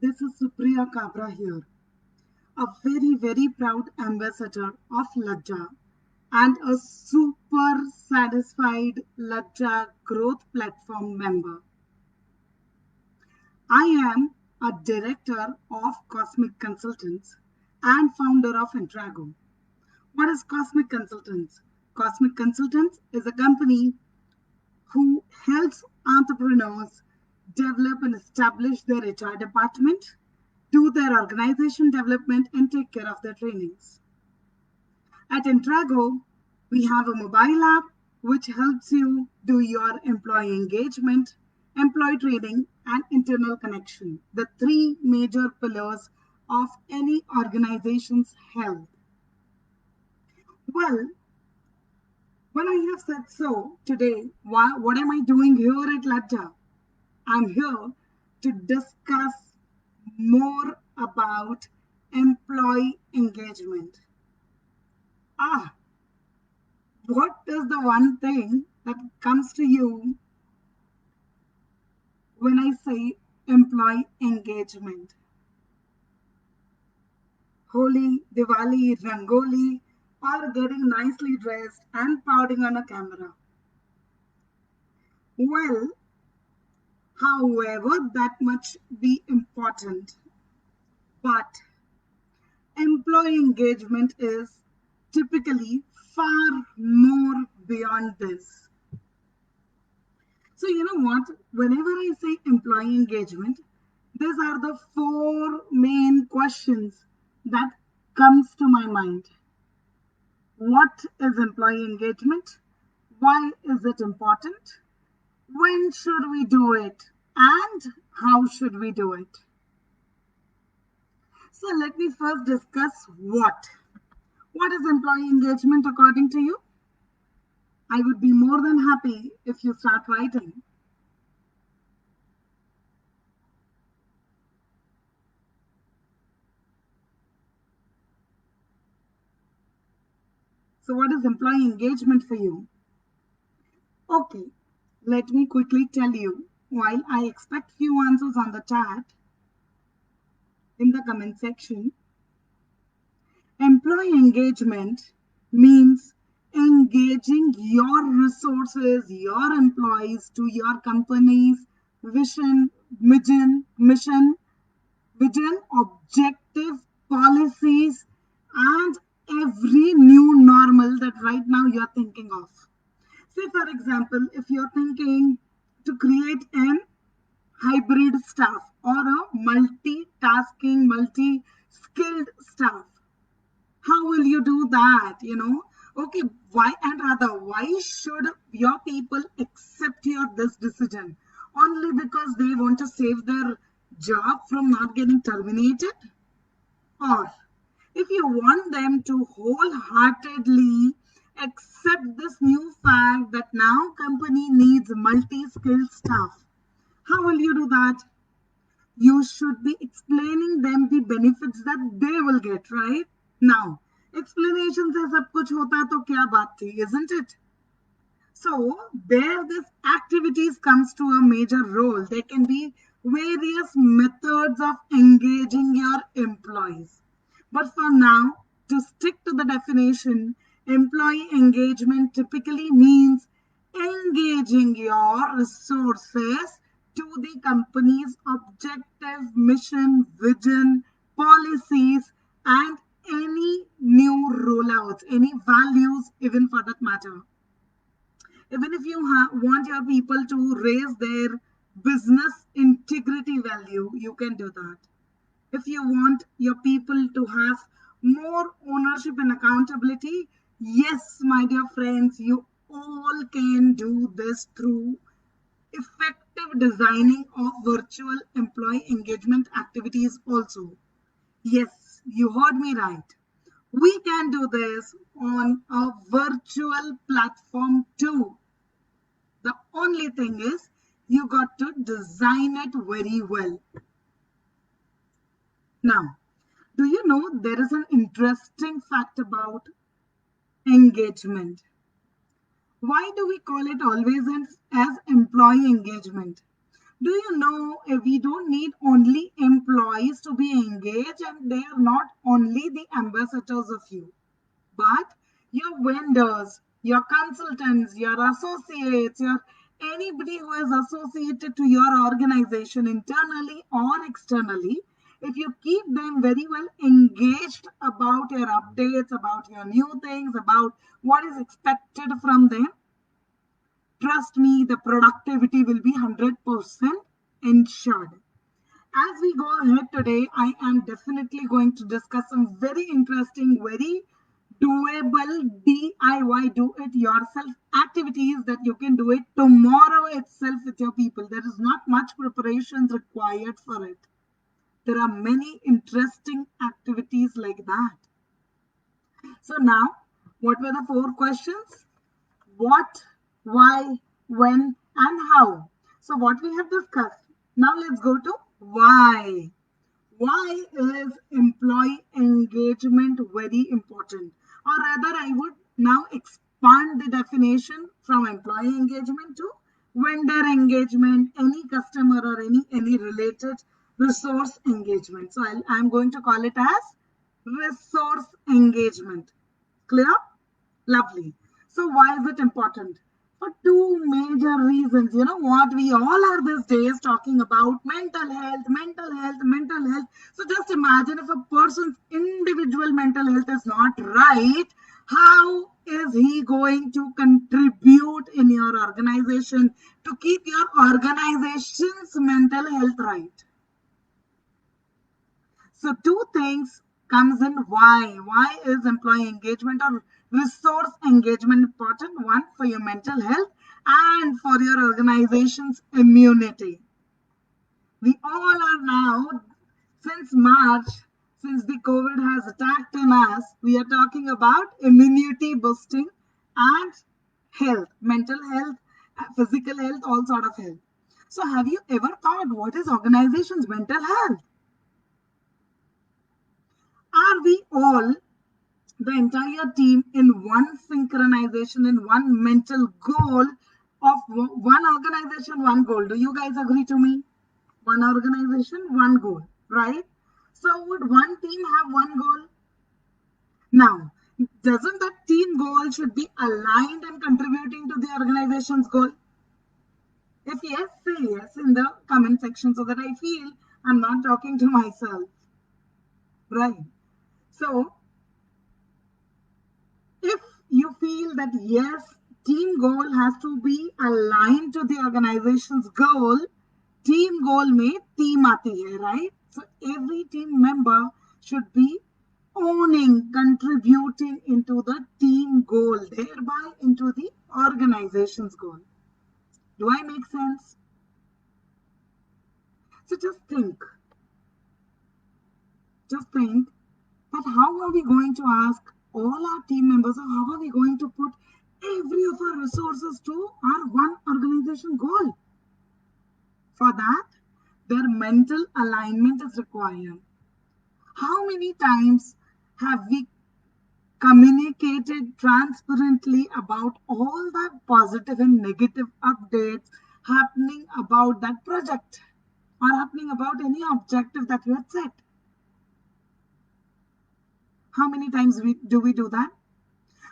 This is Supriya Kabra here, a very proud ambassador of Lajja and a super satisfied Lajja growth platform member. I am a director of Cosmic Consultants and founder of Intrago. What is Cosmic Consultants? Cosmic Consultants is a company who helps entrepreneurs develop and establish their HR department, do their organization development, and take care of their trainings. At Intrago, we have a mobile app which helps you do your employee engagement, employee training, and internal connection, the three major pillars of any organization's health. Well, when I have said so today, what am I doing here at Ladja? I'm here to discuss more about employee engagement. Ah, what is the one thing that comes to you when I say employee engagement? Holi, Diwali, Rangoli, or getting nicely dressed and pouting on a camera. Well, however, that much be important, but employee engagement is typically far more beyond this. So, you know what? Whenever I say employee engagement, these are the four main questions that comes to my mind. What is employee engagement? Why is it important? When should we do it? And how should we do it? So let me first discuss what. What is employee engagement according to you? I would be more than happy if you start writing. So what is employee engagement for you? Okay, let me quickly tell you while I expect few answers on the chat in the comment section. Employee engagement means engaging your resources, your employees to your company's vision, vision, objective, policies, and every new normal that right now you're thinking of. Say, for example, if you're thinking to create an hybrid staff or a multitasking, multi skilled staff, how will you do that? Okay, why and rather, why should your people accept your this decision? Only because they want to save their job from not getting terminated? Or if you want them to wholeheartedly accept this new fact that now company needs multi-skilled staff, how will you do that? You should be explaining them the benefits that they will get, right? Now, explanation से सब कुछ होता तो क्या बात थी, isn't it? So, there this activities comes to a major role. There can be various methods of engaging your employees. But for now, to stick to the definition, employee engagement typically means engaging your resources to the company's objective, mission, vision, policies, and any new rollouts, any values, even for that matter. Even if you want your people to raise their business integrity value, you can do that. If you want your people to have more ownership and accountability, yes, my dear friends, you all can do this through effective designing of virtual employee engagement activities also. Yes, you heard me right. We can do this on a virtual platform too. The only thing is you got to design it very well. Now, do you know there is an interesting fact about engagement? Why do we call it always as employee engagement? Do you know we don't need only employees to be engaged, and they are not only the ambassadors of you, but your vendors, your consultants, your associates, your anybody who is associated to your organization internally or externally. If you keep them very well engaged about your updates, about your new things, about what is expected from them, trust me, the productivity will be 100% ensured. As we go ahead today, I am definitely going to discuss some very interesting, very doable DIY, do it yourself activities that you can do it tomorrow itself with your people. There is not much preparation required for it. There are many interesting activities like that. So now, what were the four questions? What, why, when, and how. So what we have discussed. Now let's go to why. Why is employee engagement very important? Or rather, I would now expand the definition from employee engagement to vendor engagement, any customer or any related resource engagement. So I'm going to call it as resource engagement. Clear? Lovely. So why is it important? For two major reasons. You know what? We all are these days talking about mental health, mental health, mental health. So just imagine if a person's individual mental health is not right, how is he going to contribute in your organization to keep your organization's mental health right? So two things comes in why. Why is employee engagement or resource engagement important? One, for your mental health and for your organization's immunity. We all are now, since March, since the COVID has attacked on us, we are talking about immunity boosting and health, mental health, physical health, all sort of health. So have you ever thought what is organization's mental health? Are we all, the entire team, in one synchronization, in one mental goal of one organization, one goal? Do you guys agree to me? One organization, one goal, right? So would one team have one goal? Now, doesn't that team goal should be aligned and contributing to the organization's goal? If yes, say yes in the comment section so that I feel I'm not talking to myself, right? So if you feel that yes, team goal has to be aligned to the organization's goal, team goal में team आती है, right? So every team member should be owning, contributing into the team goal, thereby into the organization's goal. Do I make sense? So just think that how are we going to ask all our team members, or how are we going to put every of our resources to our one organization goal? For that, their mental alignment is required. How many times have we communicated transparently about all the positive and negative updates happening about that project or happening about any objective that you had set? How many times do we do that?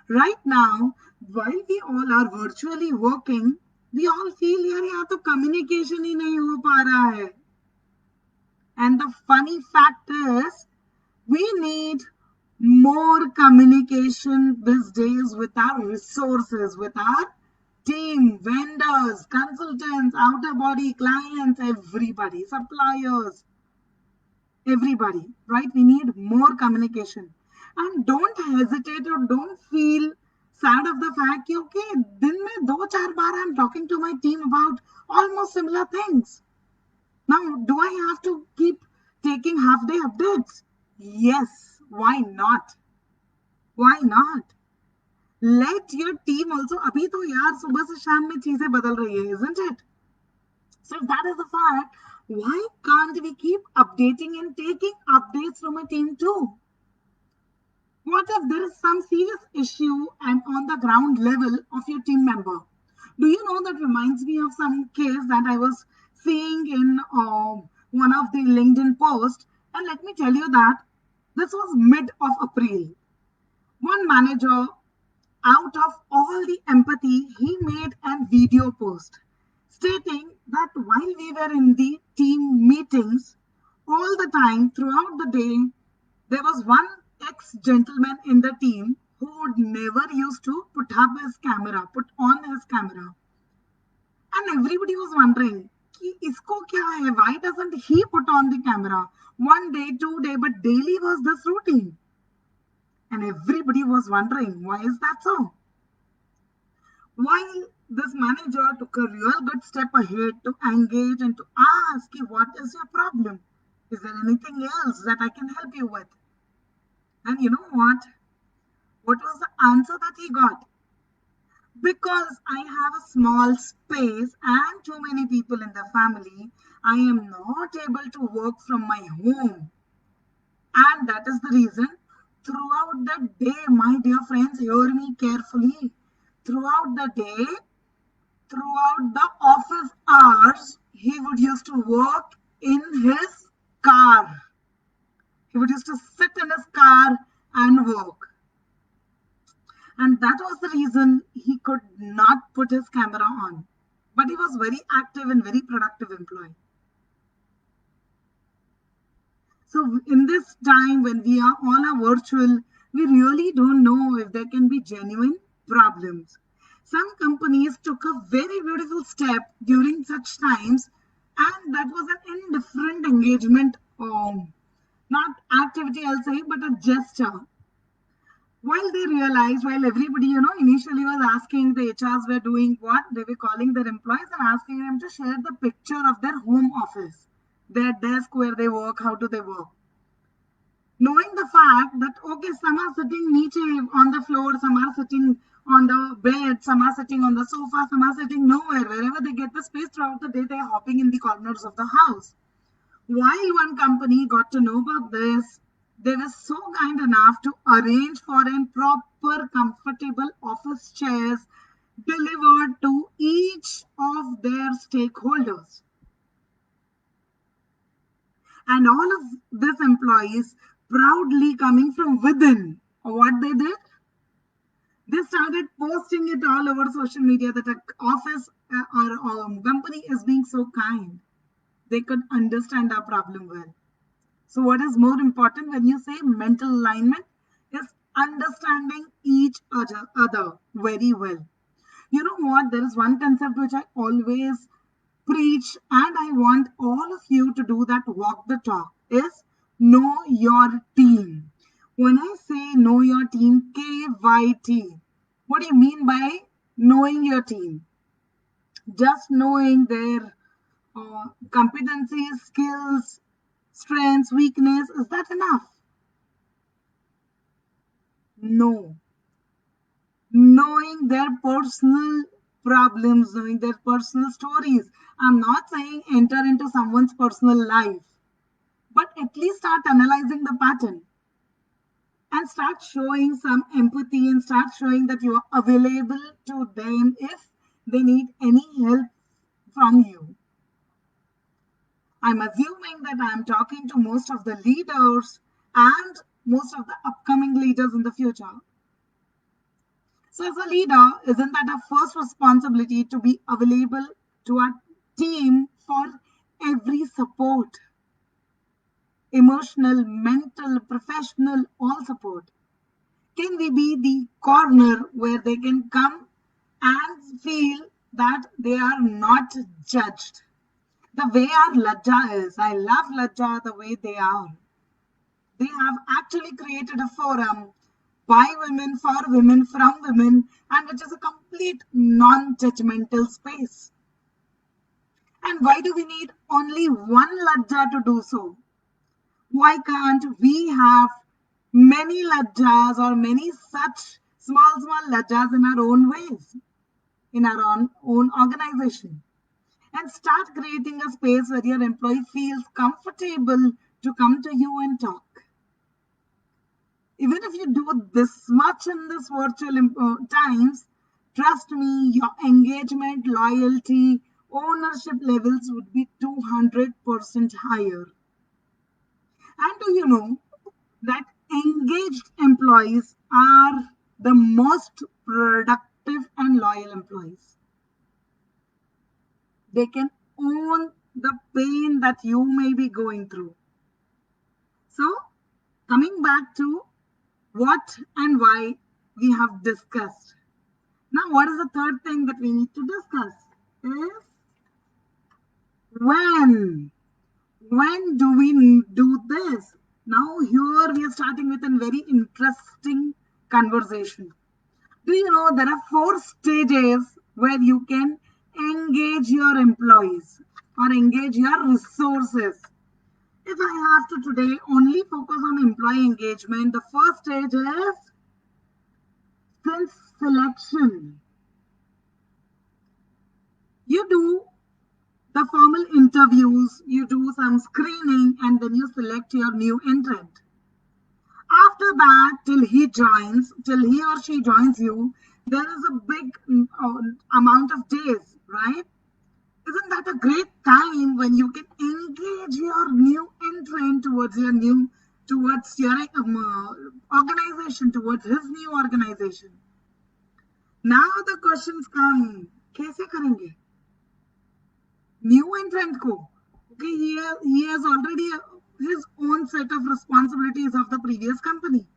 Right now, while we all are virtually working, we all feel यार यहाँ तो communication ही नहीं हो पा रहा है. And the funny fact is, we need more communication these days with our resources, with our team, vendors, consultants, outer body clients, everybody, suppliers, everybody, right? We need more communication. And don't hesitate or don't feel sad of the fact that, okay, दिन में दो चार बार I'm talking to my team about almost similar things. Now, do I have to keep taking half-day updates? Yes. Why not? Why not? Let your team also. अभी तो यार सुबह से शाम में चीजें बदल रही है, isn't it? So if that is the fact, why can't we keep updating and taking updates from a team too? What if there is some serious issue and on the ground level of your team member? Do you know, that reminds me of some case that I was seeing in one of the LinkedIn posts. And let me tell you that this was mid of April. One manager, out of all the empathy, he made a video post stating that while we were in the team meetings, all the time throughout the day, there was one ex gentleman in the team who would never used to put on his camera. And everybody was wondering, कि इसको क्या है? Why doesn't he put on the camera? One day, 2 day, but daily was this routine. And everybody was wondering, why is that so? While this manager took a real good step ahead to engage and to ask, what is your problem? Is there anything else that I can help you with? And you know what? What was the answer that he got? Because I have a small space and too many people in the family, I am not able to work from my home. And that is the reason throughout the day, my dear friends, hear me carefully. Throughout the day, throughout the office hours, he would used to work in his car. He would used to sit in his car and work. And that was the reason he could not put his camera on. But he was very active and very productive employee. So in this time when we are all are virtual, we really don't know if there can be genuine problems. Some companies took a very beautiful step during such times, and that was an indifferent engagement, not activity, I'll say, but a gesture. While they realized, while everybody, initially was asking, the HRs were doing what? They were calling their employees and asking them to share the picture of their home office, their desk where they work, how do they work. Knowing the fact that, okay, some are sitting niche on the floor, some are sitting on the bed, some are sitting on the sofa, some are sitting nowhere. Wherever they get the space throughout the day, they are hopping in the corners of the house. While one company got to know about this, they were so kind enough to arrange for a proper, comfortable office chairs delivered to each of their stakeholders. And all of these employees proudly coming from within, what they did? They started posting it all over social media that an office or company is being so kind. They could understand our problem well. So what is more important when you say mental alignment is understanding each other very well. You know what? There is one concept which I always preach, and I want all of you to do that, walk the talk, is know your team. When I say know your team, KYT, what do you mean by knowing your team? Just knowing their competencies, skills, strengths, weakness, is that enough? No. Knowing their personal problems, knowing their personal stories. I'm not saying enter into someone's personal life, but at least start analyzing the pattern and start showing some empathy and start showing that you are available to them if they need any help from you. I'm assuming that I'm talking to most of the leaders and most of the upcoming leaders in the future. So as a leader, isn't that our first responsibility to be available to our team for every support? Emotional, mental, professional, all support. Can we be the corner where they can come and feel that they are not judged? The way our Lajja is, I love Lajja the way they are. They have actually created a forum by women, for women, from women, and which is a complete non-judgmental space. And why do we need only one Lajja to do so? Why can't we have many Lajjas or many such small Lajjas in our own ways, in our own organization? And start creating a space where your employee feels comfortable to come to you and talk. Even if you do this much in this virtual times, trust me, your engagement, loyalty ownership levels would be 200% higher. And do you know that engaged employees are the most productive and loyal employees? They can own the pain that you may be going through. So, coming back to what and why we have discussed. Now, what is the third thing that we need to discuss? Is when. When do we do this? Now, here we are starting with a very interesting conversation. Do you know there are 4 stages where you can engage your employees or engage your resources? If I have to today only focus on employee engagement, the first stage is since selection. You do the formal interviews, you do some screening, and then you select your new entrant. After that, till he or she joins you, there is a big amount of days, right? Isn't that a great time when you can engage your new entrant towards your organization, towards his new organization? Now the questions come, कैसे करेंगे? New entrant को, okay, he has already his own set of responsibilities of the previous company.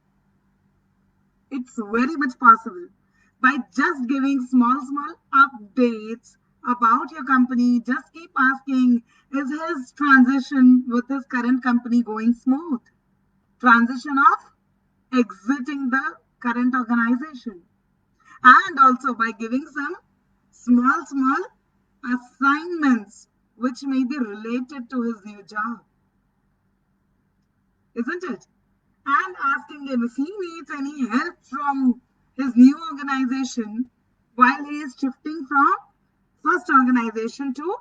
It's very much possible by just giving small updates about your company. Just keep asking, is his transition with his current company going smooth? Transition of exiting the current organization. And also by giving some small assignments which may be related to his new job. Isn't it? And asking him if he needs any help from his new organization while he is shifting from first organization to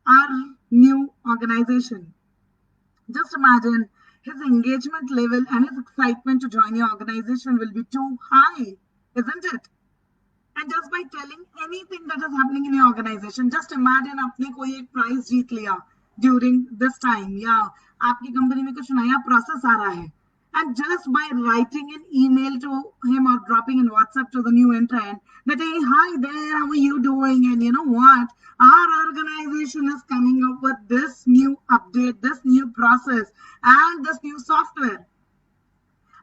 our new organization. Just imagine his engagement level and his excitement to join your organization will be too high, isn't it? And just by telling anything that is happening in your organization, just imagine आपने कोई एक prize जीत लिया during this time, या आपकी company में कुछ नया process आ रहा है, and just by writing an email to him or dropping in WhatsApp to the new entrant that, hey, hi there, how are you doing? And you know what? Our organization is coming up with this new update, this new process, and this new software.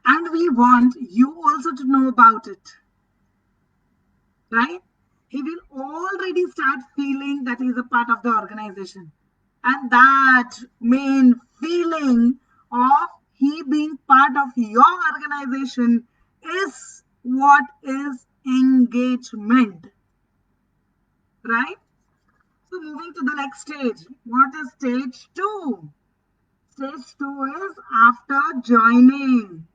And we want you also to know about it. Right? He will already start feeling that he is a part of the organization. And that main feeling of he being part of your organization is what is engagement. Right? So moving to the next stage. What is stage 2? Stage 2 is after joining.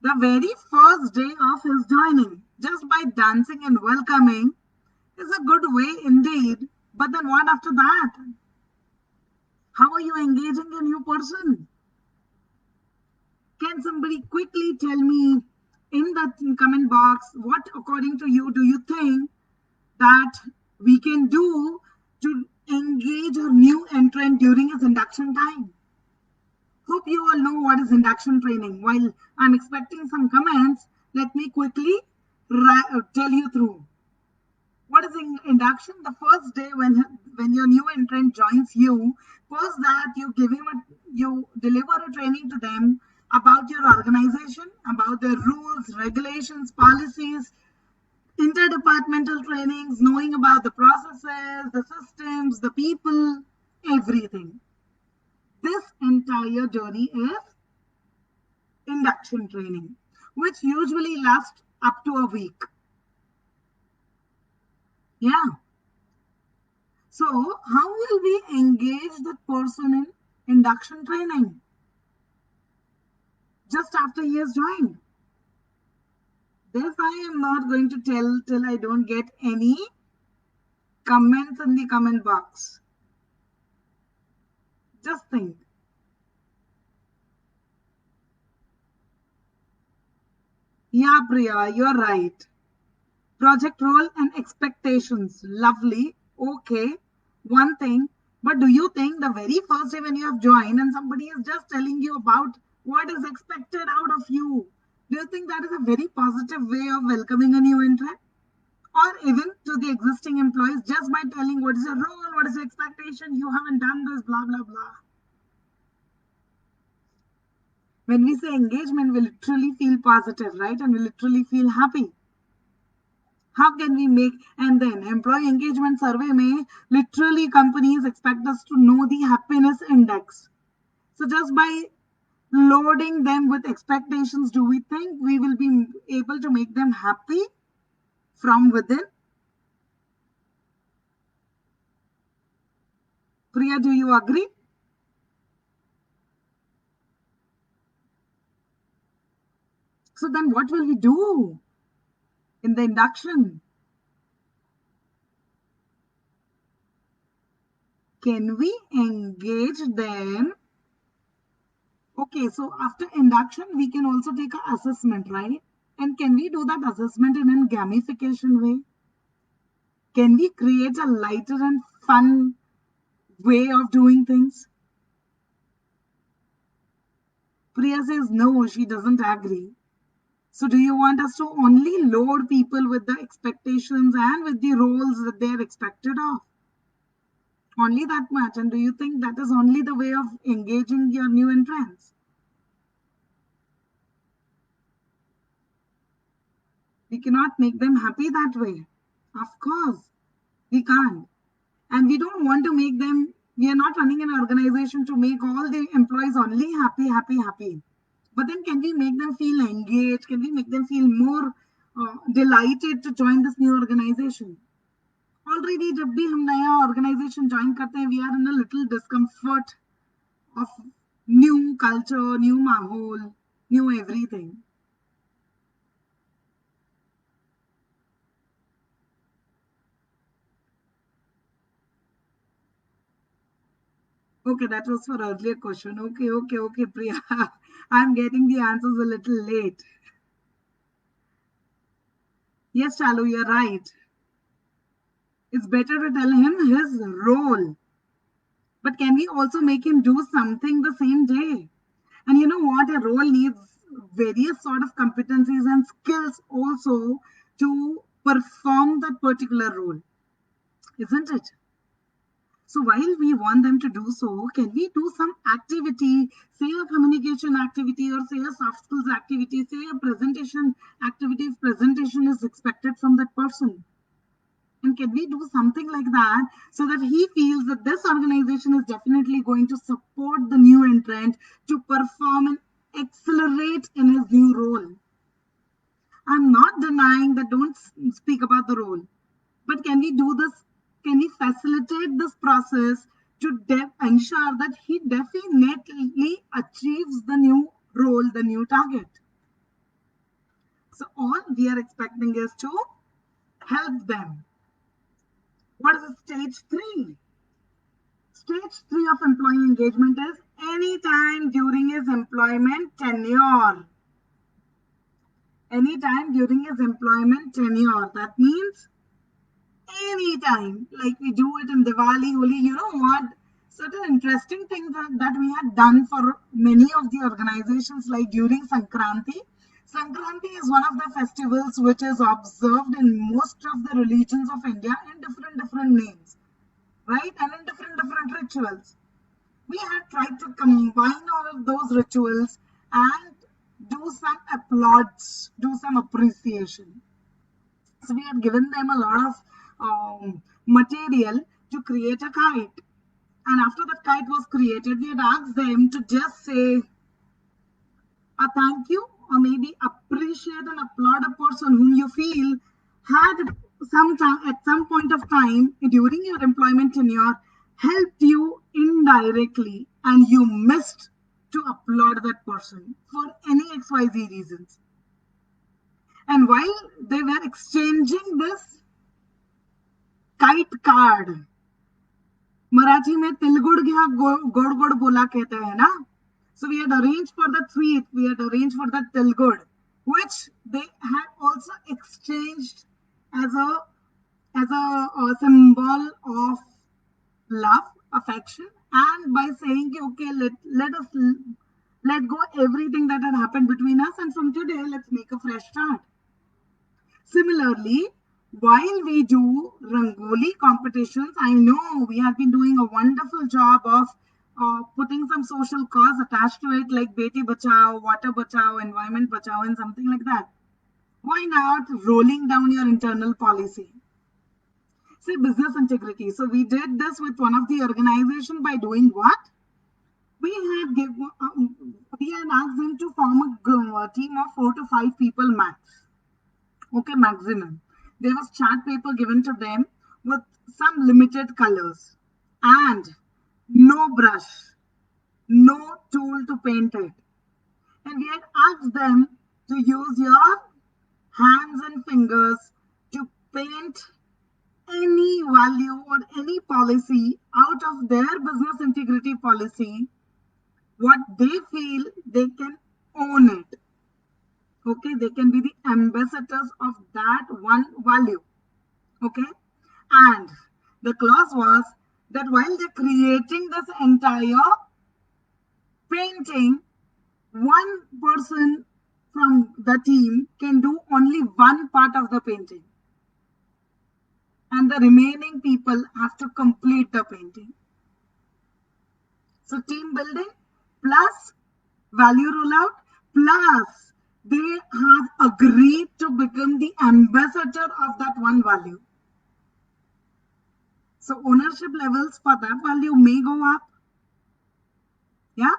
The very first day of his joining, just by dancing and welcoming, is a good way indeed. But then what after that? How are you engaging a new person? Can somebody quickly tell me in the comment box what, according to you, do you think that we can do to engage a new entrant during his induction time? Hope you all know what is induction training. While I'm expecting some comments, let me quickly tell you through. What is induction? The first day when your new entrant joins you, post that you you deliver a training to them about your organization, about the rules, regulations, policies, interdepartmental trainings, knowing about the processes, the systems, the people, everything. This entire journey is induction training, which usually lasts up to a week. Yeah. So, how will we engage that person in induction training? Just after he has joined. This I am not going to tell till I don't get any comments in the comment box. Just think. Yeah, Priya, you're right. Project role and expectations. Lovely. Okay, one thing, but do you think the very first day when you have joined and somebody is just telling you about what is expected out of you, do you think that is a very positive way of welcoming a new entrant? Or even to the existing employees, just by telling what is your role, what is your expectation, you haven't done this, blah, blah, blah. When we say engagement, we literally feel positive, right? And we literally feel happy. How can we make, and then employee engagement survey may literally companies expect us to know the happiness index. So just by loading them with expectations, do we think we will be able to make them happy from within? Priya, do you agree? So then what will we do in the induction? Can we engage them? Okay, so after induction, we can also take an assessment, right? And can we do that assessment in a gamification way? Can we create a lighter and fun way of doing things? Priya says no, she doesn't agree. So do you want us to only load people with the expectations and with the roles that they're expected of? Only that much. And do you think that is only the way of engaging your new entrants? We cannot make them happy that way. Of course, we can't. And we don't want to make them, we are not running an organization to make all the employees only happy, happy, happy. But then can we make them feel engaged? Can we make them feel more delighted to join this new organization? Already जब भी हम नया organization join करते हैं, we are in a little discomfort of new culture, new mahol, new everything. Okay, that was for earlier question. Okay, Priya. I'm getting the answers a little late. Yes, Chalu, you're right. It's better to tell him his role. But can we also make him do something the same day? And you know what? A role needs various sort of competencies and skills also to perform that particular role, isn't it? So while we want them to do so, can we do some activity, say a communication activity or say a soft skills activity, say a presentation activity if presentation is expected from that person? And can we do something like that so that he feels that this organization is definitely going to support the new entrant to perform and accelerate in his new role? I'm not denying that don't speak about the role, but can we do this? Can we facilitate this process to ensure that he definitely achieves the new role, the new target? So all we are expecting is to help them. What is stage 3? Stage 3 of employee engagement is anytime during his employment tenure. Anytime during his employment tenure. That means anytime, like we do it in Diwali, Holi. You know what? Certain interesting things that we had done for many of the organizations, like during Sankranti. Sankranti is one of the festivals which is observed in most of the religions of India in different names, right? And in different rituals. We had tried to combine all of those rituals and do some applauds, do some appreciation. So we had given them a lot of material to create a kite. And after that kite was created, we had asked them to just say a thank you or maybe appreciate and applaud a person whom you feel had some time at some point of time during your employment tenure helped you indirectly and you missed to applaud that person for any XYZ reasons. And while they were exchanging this kite card, Marathi में तिलगुड़ गया गोड़ गोड़ बोला कहते हैं ना. So we had arranged for the tweet, we had arranged for the tilgud, which they had also exchanged as a as a symbol of love, affection, and by saying, okay, let us let go everything that had happened between us, and from today, let's make a fresh start. Similarly, while we do Rangoli competitions, I know we have been doing a wonderful job of putting some social cause attached to it, like Beti Bachao, Water Bachao, Environment Bachao, and something like that. Why not rolling down your internal policy? Say business integrity. So we did this with one of the organization by doing what? We had asked them to form a team of 4 to 5 people max. Okay, maximum. There was chart paper given to them with some limited colors and no brush, no tool to paint it. And we had asked them to use your hands and fingers to paint any value or any policy out of their business integrity policy, what they feel they can own it. Okay, they can be the ambassadors of that one value. Okay, and the clause was that while they're creating this entire painting, one person from the team can do only one part of the painting, and the remaining people have to complete the painting. So team building plus value rollout plus they have agreed to become the ambassador of that one value. So ownership levels for that value may go up. Yeah.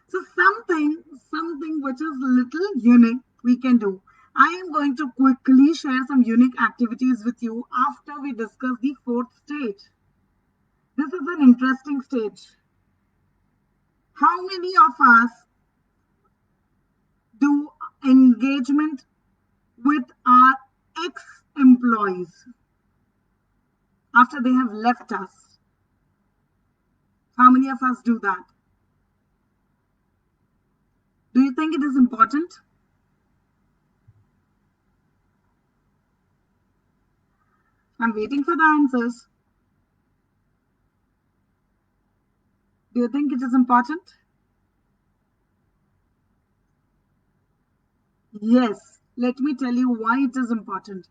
So something which is little unique we can do. I am going to quickly share some unique activities with you after we discuss the 4th stage. This is an interesting stage. How many of us do engagement with our ex-employees after they have left us? How many of us do that? Do you think it is important? I'm waiting for the answers. Do you think it is important? Yes, let me tell you why it is important.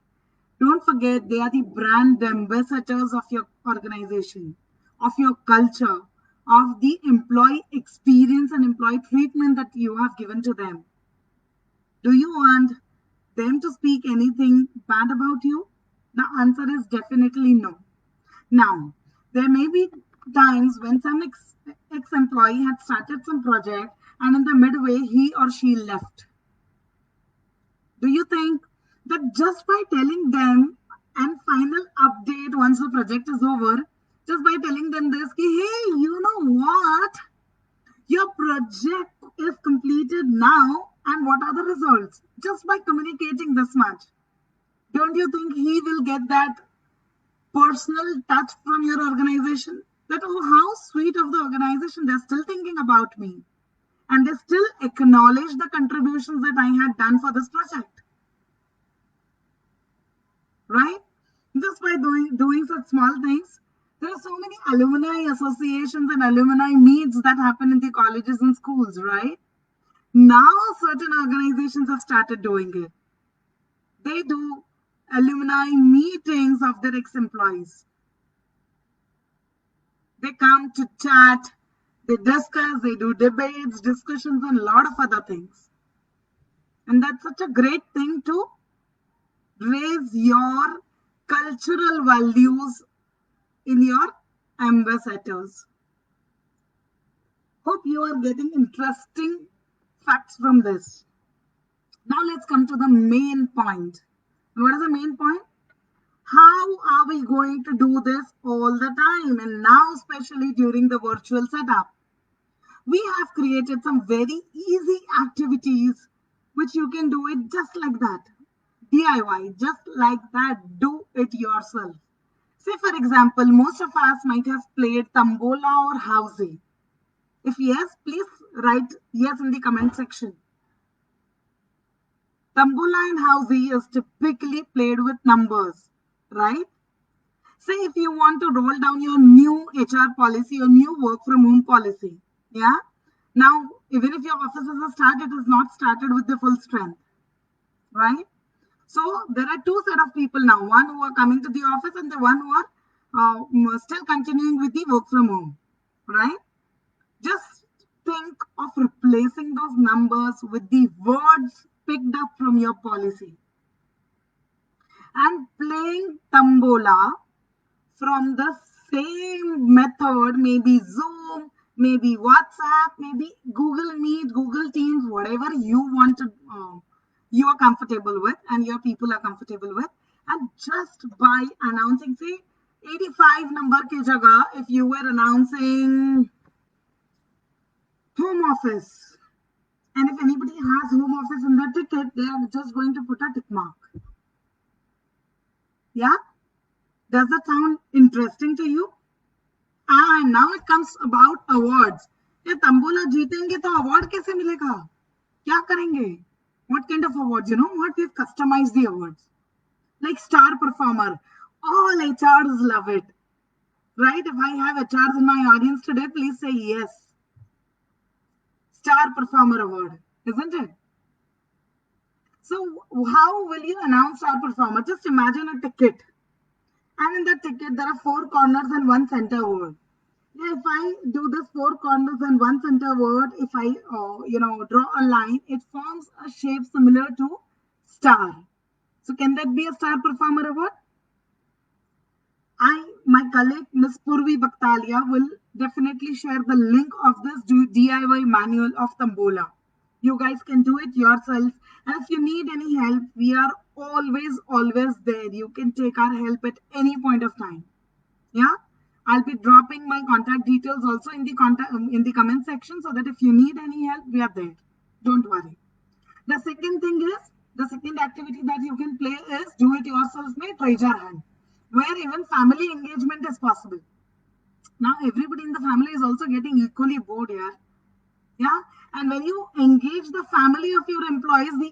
Don't forget, they are the brand ambassadors of your organization, of your culture, of the employee experience and employee treatment that you have given to them. Do you want them to speak anything bad about you? The answer is definitely no. Now, there may be times when some ex-employee had started some project and in the midway he or she left. Do you think that just by telling them and final update once the project is over, just by telling them this, hey, you know what? Your project is completed now, and what are the results? Just by communicating this much, don't you think he will get that personal touch from your organization? That, oh, how sweet of the organization, they're still thinking about me. And they still acknowledge the contributions that I had done for this project. Right? Just by doing such small things. There are so many alumni associations and alumni meets that happen in the colleges and schools, right? Now certain organizations have started doing it. They do alumni meetings of their ex-employees. They come to chat, they discuss, they do debates, discussions, and a lot of other things. And that's such a great thing to raise your cultural values in your ambassadors. Hope you are getting interesting facts from this. Now let's come to the main point. What is the main point? How are we going to do this all the time, and now especially during the virtual setup? We have created some very easy activities which you can do it just like that. DIY, just like that, do it yourself. Say for example, most of us might have played Tambola or Housey. If yes, please write yes in the comment section. Tambola and Housey is typically played with numbers, right? Say if you want to roll down your new HR policy, your new work from home policy. Yeah. Now, even if your office is a start, it is not started with the full strength, right? So there are two set of people now, one who are coming to the office and the one who are still continuing with the work from home, right? Just think of replacing those numbers with the words picked up from your policy and playing tambola from the same method, maybe Zoom, maybe WhatsApp, maybe Google Meet, Google Teams, whatever you want to, you are comfortable with and your people are comfortable with. And just by announcing, say, 85 number ki jagah, if you were announcing home office, and if anybody has home office in the ticket, they are just going to put a tick mark. Yeah? Does that sound interesting to you? And now it comes about awards. ये तंबोला जीतेंगे तो award कैसे मिलेगा? क्या करेंगे? What kind of awards? You know what? We've customized the awards. Like star performer. All HRs love it. Right? If I have HRs in my audience today, please say yes. Star performer award. Isn't it? So how will you announce star performer? Just imagine a ticket. And in that ticket, there are 4 corners and 1 center word. If I do this 4 corners and 1 center word, if I draw a line, it forms a shape similar to star. So can that be a star performer award? My colleague Ms. Purvi Bhaktalia will definitely share the link of this DIY manual of Tambola. You guys can do it yourself. And if you need any help, we are always there. You can take our help at any point of time. Yeah. I'll be dropping my contact details also in the comment section so that if you need any help, we are there. Don't worry. The second activity that you can play is do it yourself mein treasure hunt, where even family engagement is possible. Now everybody in the family is also getting equally bored here. Yeah. And when you engage the family of your employees, the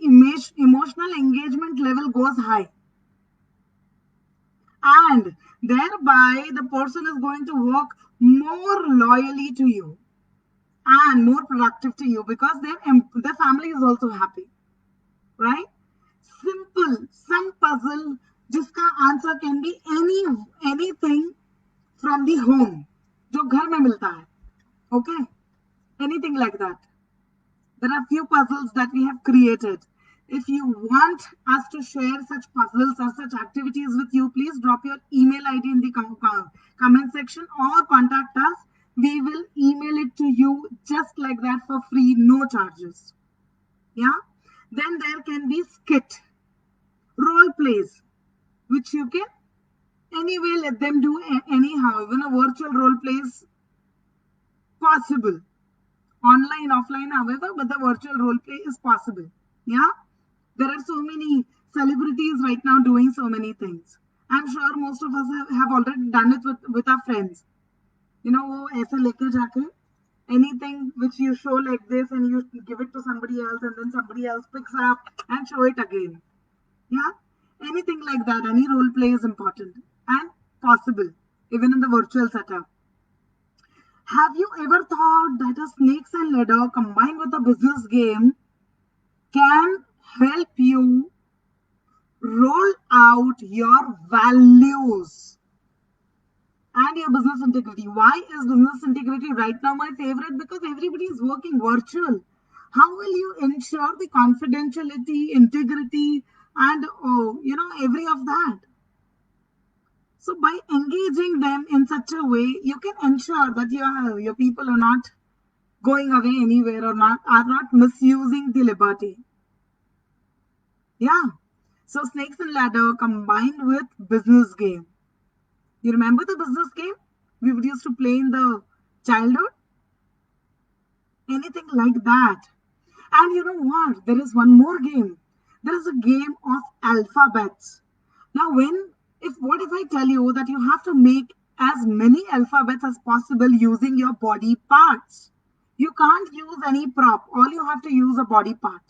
emotional engagement level goes high. And thereby the person is going to work more loyally to you and more productive to you because their family is also happy, right? Simple, some puzzle jiska answer can be anything from the home जो घर में मिलता है, okay? Anything like that. There are few puzzles that we have created. If you want us to share such puzzles or such activities with you, please drop your email ID in the comment section or contact us. We will email it to you just like that for free, no charges. Yeah. Then there can be skit, role plays, which you can anyway let them do anyhow. Even a virtual role play is possible. Online, offline, however, but the virtual role play is possible. Yeah. There are so many celebrities right now doing so many things. I'm sure most of us have already done it with our friends. You know, wo aise leke jaake, anything which you show like this and you give it to somebody else and then somebody else picks up and show it again. Yeah, anything like that. Any role play is important and possible even in the virtual setup. Have you ever thought that a snakes and ladder combined with a business game can help you roll out your values and your business integrity? Why is business integrity right now my favorite? Because everybody is working virtual. How will you ensure the confidentiality, integrity, and every of that? So by engaging them in such a way, you can ensure that your people are not going away anywhere or are not misusing the liberty. Yeah. So snakes and ladder combined with business game. You remember the business game we would used to play in the childhood? Anything like that. And you know what? There is one more game. There is a game of alphabets. Now, what if I tell you that you have to make as many alphabets as possible using your body parts? You can't use any prop. All you have to use a body part.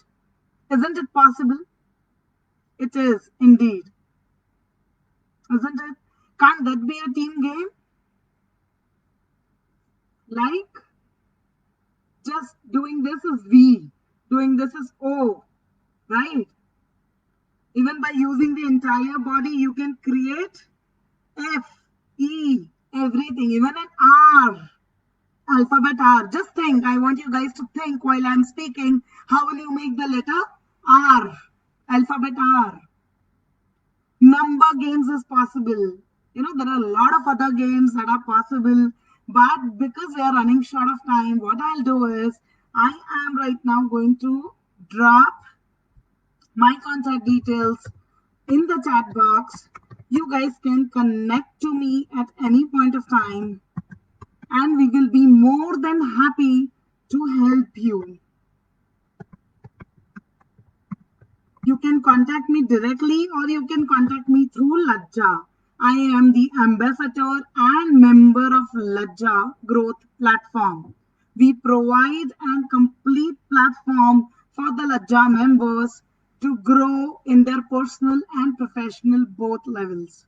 Isn't it possible? It is indeed. Isn't it? Can't that be a team game? Like, just doing this is V, doing this is O, right? Even by using the entire body, you can create F, E, everything, even an R, alphabet R. Just think, I want you guys to think while I'm speaking, how will you make the letter R, alphabet R? Number games is possible. There are a lot of other games that are possible, but because we are running short of time, what I'll do is I am right now going to drop my contact details in the chat box. You guys can connect to me at any point of time, and we will be more than happy to help you. You can contact me directly or you can contact me through Lajja. I am the ambassador and member of Lajja Growth Platform. We provide a complete platform for the Lajja members to grow in their personal and professional both levels.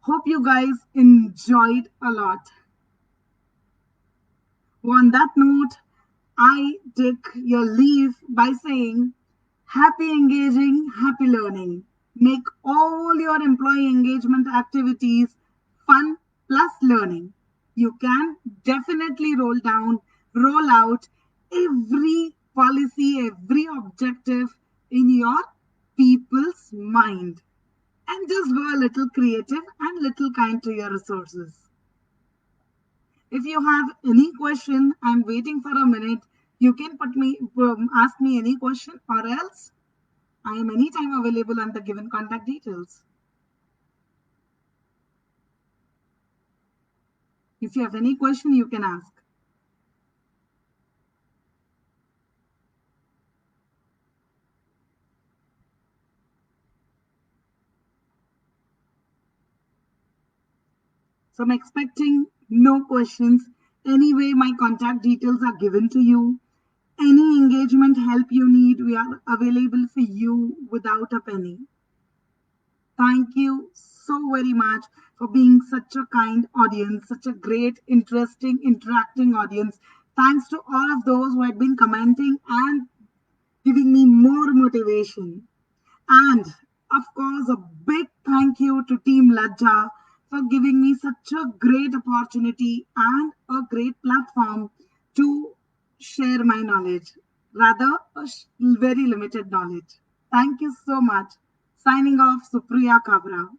Hope you guys enjoyed a lot. On that note, I take your leave by saying happy engaging, happy learning. Make all your employee engagement activities fun plus learning. You can definitely roll out every policy, every objective in your people's mind. And just go a little creative and little kind to your resources. If you have any question, I'm waiting for a minute. You can ask me any question, or else I am anytime available on the given contact details. If you have any question, you can ask. So I'm expecting no questions. Anyway, my contact details are given to you. Any engagement help you need, we are available for you without a penny. Thank you so very much for being such a kind audience, such a great, interesting, interacting audience. Thanks to all of those who have been commenting and giving me more motivation. And of course, a big thank you to Team Lajja for giving me such a great opportunity and a great platform to share my knowledge, rather, a very limited knowledge. Thank you so much. Signing off, Supriya Kabra.